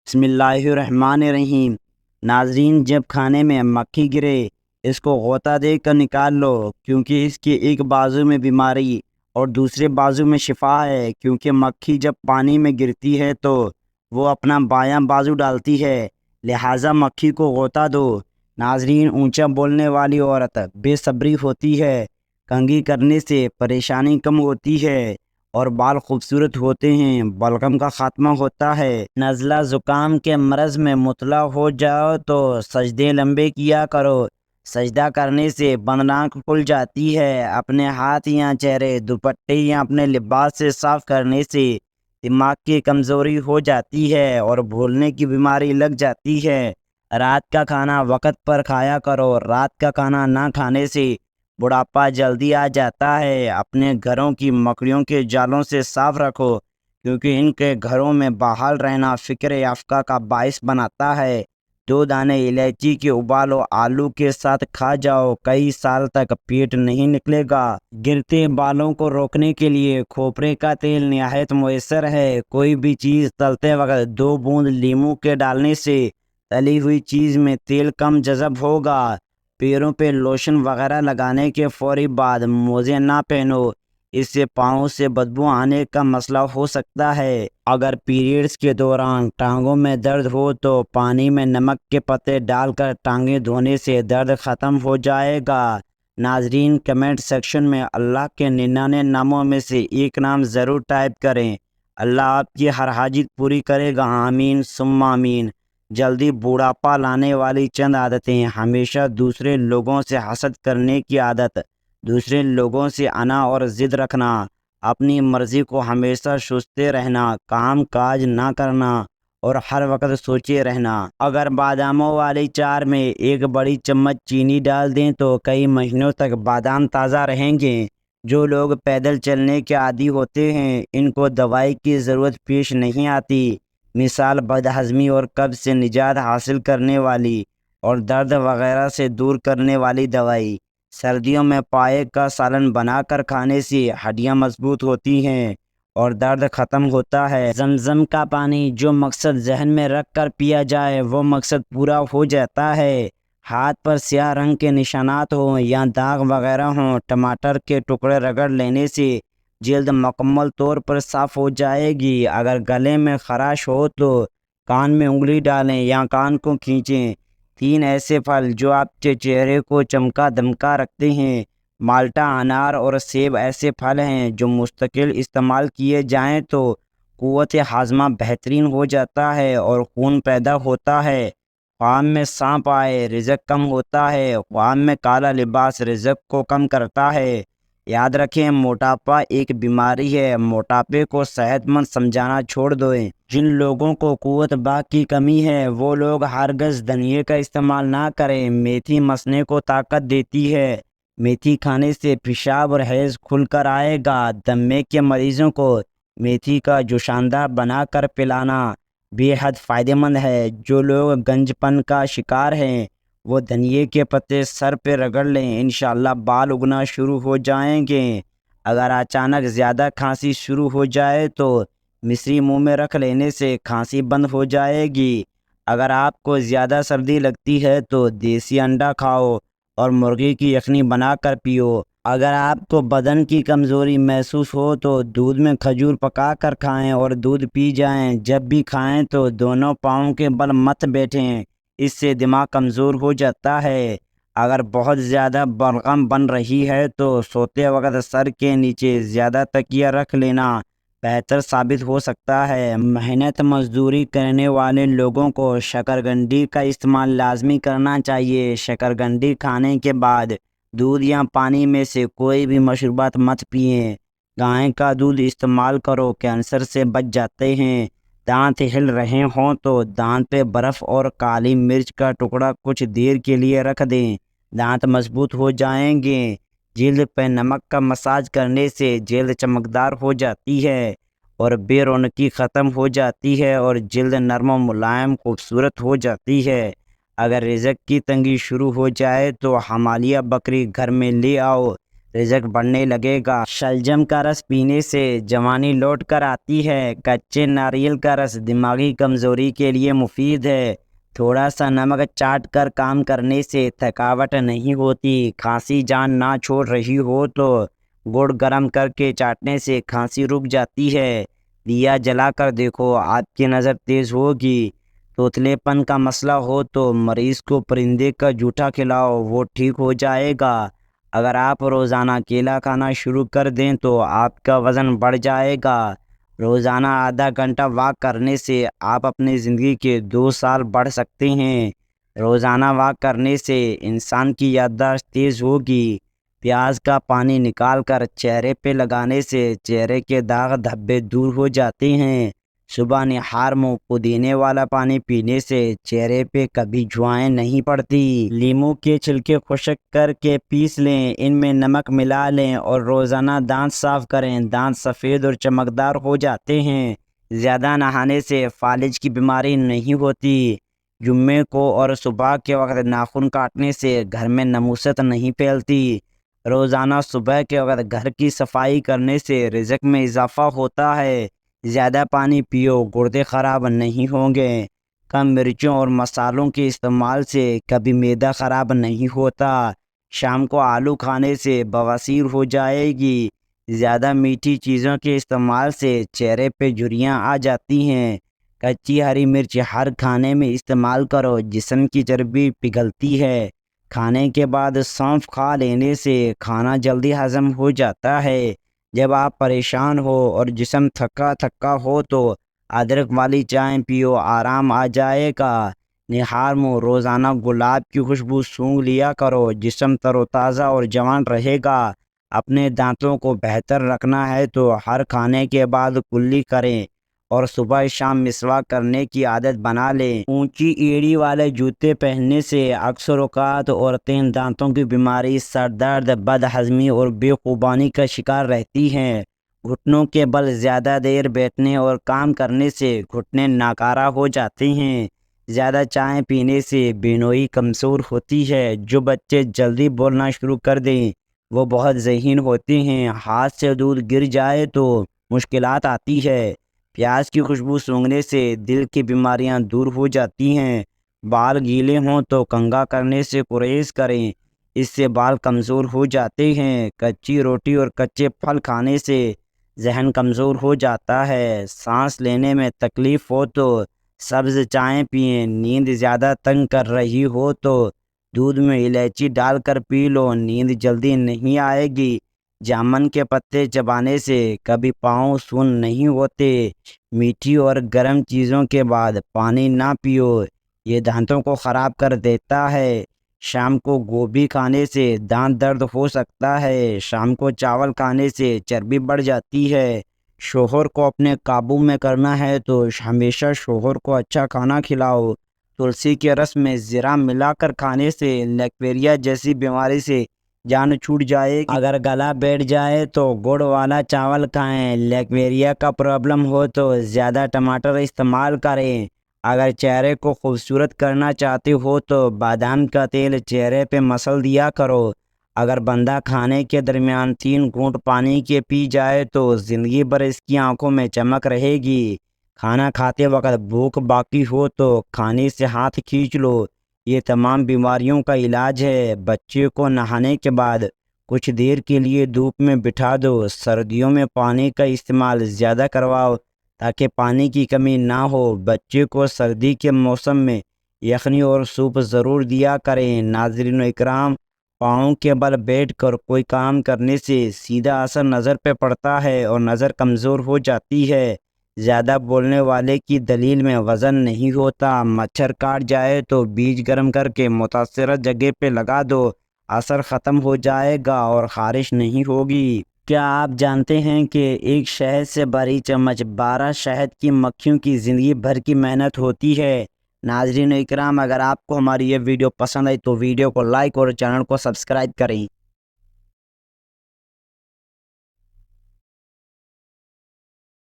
بسم اللہ الرحمن الرحیم۔ ناظرین، جب کھانے میں مکھی گرے اس کو غوطہ دے کر نکال لو، کیونکہ اس کے ایک بازو میں بیماری اور دوسرے بازو میں شفا ہے۔ کیونکہ مکھی جب پانی میں گرتی ہے تو وہ اپنا بایاں بازو ڈالتی ہے، لہٰذا مکھی کو غوطہ دو۔ ناظرین، اونچا بولنے والی عورت بے صبری ہوتی ہے، کنگھی کرنے سے پریشانی کم ہوتی ہے اور بال خوبصورت ہوتے ہیں، بلغم کا خاتمہ ہوتا ہے۔ نزلہ زکام کے مرض میں مبتلا ہو جاؤ تو سجدے لمبے کیا کرو، سجدہ کرنے سے بند ناک کھل جاتی ہے۔ اپنے ہاتھ یا چہرے، دوپٹے یا اپنے لباس سے صاف کرنے سے دماغ کی کمزوری ہو جاتی ہے اور بھولنے کی بیماری لگ جاتی ہے۔ رات کا کھانا وقت پر کھایا کرو، رات کا کھانا نہ کھانے سے بڑھاپا جلدی آ جاتا ہے۔ اپنے گھروں کی مکڑیوں کے جالوں سے صاف رکھو، کیونکہ ان کے گھروں میں بحال رہنا فکر افقہ کا باعث بناتا ہے۔ 2 دانے الائچی کے ابالو، آلو کے ساتھ کھا جاؤ، کئی سال تک پیٹ نہیں نکلے گا۔ گرتے بالوں کو روکنے کے لیے کھوپرے کا تیل نہایت مؤثر ہے۔ کوئی بھی چیز تلتے وقت 2 بوند لیموں کے ڈالنے سے تلی ہوئی چیز میں تیل کم جذب ہوگا۔ پیروں پہ لوشن وغیرہ لگانے کے فوری بعد موزے نہ پہنو، اس سے پاؤں سے بدبو آنے کا مسئلہ ہو سکتا ہے۔ اگر پیریڈز کے دوران ٹانگوں میں درد ہو تو پانی میں نمک کے پتے ڈال کر ٹانگیں دھونے سے درد ختم ہو جائے گا۔ ناظرین، کمنٹ سیکشن میں اللہ کے 99 ناموں میں سے ایک نام ضرور ٹائپ کریں۔ اللہ آپ کی ہر حاجت پوری کرے گا، آمین ثم آمین۔ جلدی بوڑھاپا لانے والی چند عادتیں: ہمیشہ دوسرے لوگوں سے حسد کرنے کی عادت، دوسرے لوگوں سے انا اور ضد رکھنا، اپنی مرضی کو ہمیشہ سوچتے رہنا، کام کاج نہ کرنا اور ہر وقت سوچے رہنا۔ اگر باداموں والی چائے میں 1 بڑی چمچ چینی ڈال دیں تو کئی مہینوں تک بادام تازہ رہیں گے۔ جو لوگ پیدل چلنے کے عادی ہوتے ہیں ان کو دوائی کی ضرورت پیش نہیں آتی۔ مثال بدہضمی اور قبض سے نجات حاصل کرنے والی اور درد وغیرہ سے دور کرنے والی دوائی۔ سردیوں میں پائے کا سالن بنا کر کھانے سے ہڈیاں مضبوط ہوتی ہیں اور درد ختم ہوتا ہے۔ زمزم کا پانی جو مقصد ذہن میں رکھ کر پیا جائے وہ مقصد پورا ہو جاتا ہے۔ ہاتھ پر سیاہ رنگ کے نشانات ہوں یا داغ وغیرہ ہوں، ٹماٹر کے ٹکڑے رگڑ لینے سے جلد مکمل طور پر صاف ہو جائے گی۔ اگر گلے میں خراش ہو تو کان میں انگلی ڈالیں یا کان کو کھینچیں۔ 3 ایسے پھل جو آپ کے چہرے کو چمکا دمکا رکھتے ہیں: مالٹا، انار اور سیب ایسے پھل ہیں جو مستقل استعمال کیے جائیں تو قوت ہاضمہ بہترین ہو جاتا ہے اور خون پیدا ہوتا ہے۔ خواب میں سانپ آئے، رزق کم ہوتا ہے۔ خواب میں کالا لباس رزق کو کم کرتا ہے۔ یاد رکھیں، موٹاپا ایک بیماری ہے، موٹاپے کو صحت مند سمجھنا چھوڑ دیں۔ جن لوگوں کو قوت باغ کی کمی ہے وہ لوگ ہرگز دھنیے کا استعمال نہ کریں۔ میتھی مسنے کو طاقت دیتی ہے۔ میتھی کھانے سے پیشاب اور حیض کھل کر آئے گا۔ دمے کے مریضوں کو میتھی کا جوشاندہ بنا کر پلانا بے حد فائدہ مند ہے۔ جو لوگ گنج پن کا شکار ہیں وہ دھنیے کے پتے سر پہ رگڑ لیں، انشاءاللہ بال اگنا شروع ہو جائیں گے۔ اگر اچانک زیادہ کھانسی شروع ہو جائے تو مصری منہ میں رکھ لینے سے کھانسی بند ہو جائے گی۔ اگر آپ کو زیادہ سردی لگتی ہے تو دیسی انڈا کھاؤ اور مرغی کی یخنی بنا کر پیو۔ اگر آپ کو بدن کی کمزوری محسوس ہو تو دودھ میں کھجور پکا کر کھائیں اور دودھ پی جائیں۔ جب بھی کھائیں تو دونوں پاؤں کے بل مت بیٹھیں، اس سے دماغ کمزور ہو جاتا ہے۔ اگر بہت زیادہ بلغم بن رہی ہے تو سوتے وقت سر کے نیچے زیادہ تکیہ رکھ لینا بہتر ثابت ہو سکتا ہے۔ محنت مزدوری کرنے والے لوگوں کو شکرگندی کا استعمال لازمی کرنا چاہیے۔ شکرگندی کھانے کے بعد دودھ یا پانی میں سے کوئی بھی مشروبات مت پئیں۔ گائے کا دودھ استعمال کرو، کینسر سے بچ جاتے ہیں۔ دانت ہل رہے ہوں تو دانت پہ برف اور کالی مرچ کا ٹکڑا کچھ دیر کے لیے رکھ دیں، دانت مضبوط ہو جائیں گے۔ جلد پہ نمک کا مساج کرنے سے جلد چمکدار ہو جاتی ہے اور بے رونقی ختم ہو جاتی ہے اور جلد نرم و ملائم خوبصورت ہو جاتی ہے۔ اگر رزق کی تنگی شروع ہو جائے تو ہمالیہ بکری گھر میں لے آؤ، رزق بڑھنے لگے گا۔ شلجم کا رس پینے سے جوانی لوٹ کر آتی ہے۔ کچے ناریل کا رس دماغی کمزوری کے لیے مفید ہے۔ تھوڑا سا نمک چاٹ کر کام کرنے سے تھکاوٹ نہیں ہوتی۔ کھانسی جان نہ چھوڑ رہی ہو تو گڑ گرم کر کے چاٹنے سے کھانسی رک جاتی ہے۔ دیا جلا کر دیکھو، آپ کی نظر تیز ہوگی۔ توتلے پن کا مسئلہ ہو تو مریض کو پرندے کا جوٹا کھلاؤ، وہ ٹھیک ہو جائے گا۔ اگر آپ روزانہ کیلا کھانا شروع کر دیں تو آپ کا وزن بڑھ جائے گا۔ روزانہ آدھا گھنٹہ واک کرنے سے آپ اپنی زندگی کے 2 سال بڑھ سکتے ہیں۔ روزانہ واک کرنے سے انسان کی یادداشت تیز ہوگی۔ پیاز کا پانی نکال کر چہرے پہ لگانے سے چہرے کے داغ دھبے دور ہو جاتے ہیں۔ صبح نہار منہ پودینے والا پانی پینے سے چہرے پہ کبھی جوائیں نہیں پڑتی۔ لیموں کے چھلکے خشک کر کے پیس لیں، ان میں نمک ملا لیں اور روزانہ دانت صاف کریں۔ دانت سفید اور چمکدار ہو جاتے ہیں۔ زیادہ نہانے سے فالج کی بیماری نہیں ہوتی۔ جمعے کو اور صبح کے وقت ناخن کاٹنے سے گھر میں ناموست نہیں پھیلتی۔ روزانہ صبح کے وقت گھر کی صفائی کرنے سے رزق میں اضافہ ہوتا ہے۔ زیادہ پانی پیو، گردے خراب نہیں ہوں گے۔ کم مرچوں اور مسالوں کے استعمال سے کبھی معدہ خراب نہیں ہوتا۔ شام کو آلو کھانے سے بواسیر ہو جائے گی۔ زیادہ میٹھی چیزوں کے استعمال سے چہرے پہ جھریاں آ جاتی ہیں۔ کچی ہری مرچ ہر کھانے میں استعمال کرو، جسم کی چربی پگھلتی ہے۔ کھانے کے بعد سونف کھا لینے سے کھانا جلدی ہضم ہو جاتا ہے۔ جب آپ پریشان ہو اور جسم تھکا تھکا ہو تو ادرک والی چائے پیو، آرام آ جائے گا۔ نہار منہ روزانہ گلاب کی خوشبو سونگھ لیا کرو، جسم تر و تازہ اور جوان رہے گا۔ اپنے دانتوں کو بہتر رکھنا ہے تو ہر کھانے کے بعد کلی کریں اور صبح شام مسواک کرنے کی عادت بنا لیں۔ اونچی ایڑی والے جوتے پہننے سے اکثر اوقات عورتیں دانتوں کی بیماری، سر درد، بد ہضمی اور بے خوبانی کا شکار رہتی ہیں۔ گھٹنوں کے بل زیادہ دیر بیٹھنے اور کام کرنے سے گھٹنے ناکارہ ہو جاتے ہیں۔ زیادہ چائے پینے سے بینوئی کمزور ہوتی ہے۔ جو بچے جلدی بولنا شروع کر دیں وہ بہت ذہین ہوتے ہیں۔ ہاتھ سے دودھ گر جائے تو مشکلات آتی ہے۔ پیاز کی خوشبو سونگھنے سے دل کی بیماریاں دور ہو جاتی ہیں۔ بال گیلے ہوں تو کنگھا کرنے سے گریز کریں، اس سے بال کمزور ہو جاتے ہیں۔ کچی روٹی اور کچے پھل کھانے سے ذہن کمزور ہو جاتا ہے۔ سانس لینے میں تکلیف ہو تو سبز چائے پئیں۔ نیند زیادہ تنگ کر رہی ہو تو دودھ میں الائچی ڈال کر پی لو، نیند جلدی نہیں آئے گی۔ جامن کے پتے چبانے سے کبھی پاؤں سون نہیں ہوتے۔ میٹھی اور گرم چیزوں کے بعد پانی نہ پیو، یہ دانتوں کو خراب کر دیتا ہے۔ شام کو گوبھی کھانے سے دانت درد ہو سکتا ہے۔ شام کو چاول کھانے سے چربی بڑھ جاتی ہے۔ شوہر کو اپنے قابو میں کرنا ہے تو ہمیشہ شوہر کو اچھا کھانا کھلاؤ۔ تلسی کے رس میں زیرہ ملا کر کھانے سے لیکٹیریا جیسی بیماری سے جان چھوٹ جائے گی۔ اگر گلا بیٹھ جائے تو گڑ والا چاول کھائیں۔ لیکٹیریا کا پرابلم ہو تو زیادہ ٹماٹر استعمال کریں۔ اگر چہرے کو خوبصورت کرنا چاہتے ہو تو بادام کا تیل چہرے پہ مسل دیا کرو۔ اگر بندہ کھانے کے درمیان 3 گھونٹ پانی کے پی جائے تو زندگی بھر اس کی آنکھوں میں چمک رہے گی۔ کھانا کھاتے وقت بھوک باقی ہو تو کھانے سے ہاتھ کھینچ لو، یہ تمام بیماریوں کا علاج ہے۔ بچے کو نہانے کے بعد کچھ دیر کے لیے دھوپ میں بٹھا دو۔ سردیوں میں پانی کا استعمال زیادہ کرواؤ تاکہ پانی کی کمی نہ ہو۔ بچے کو سردی کے موسم میں یخنی اور سوپ ضرور دیا کریں۔ ناظرین اکرام، پاؤں کے بل بیٹھ کر کوئی کام کرنے سے سیدھا اثر نظر پہ پڑتا ہے اور نظر کمزور ہو جاتی ہے۔ زیادہ بولنے والے کی دلیل میں وزن نہیں ہوتا۔ مچھر کاٹ جائے تو بیج گرم کر کے متاثرہ جگہ پہ لگا دو، اثر ختم ہو جائے گا اور خارش نہیں ہوگی۔ کیا آپ جانتے ہیں کہ ایک شہد سے بھری چمچ 12 شہد کی مکھیوں کی زندگی بھر کی محنت ہوتی ہے؟ ناظرین اکرام، اگر آپ کو ہماری یہ ویڈیو پسند آئی تو ویڈیو کو لائک اور چینل کو سبسکرائب کریں۔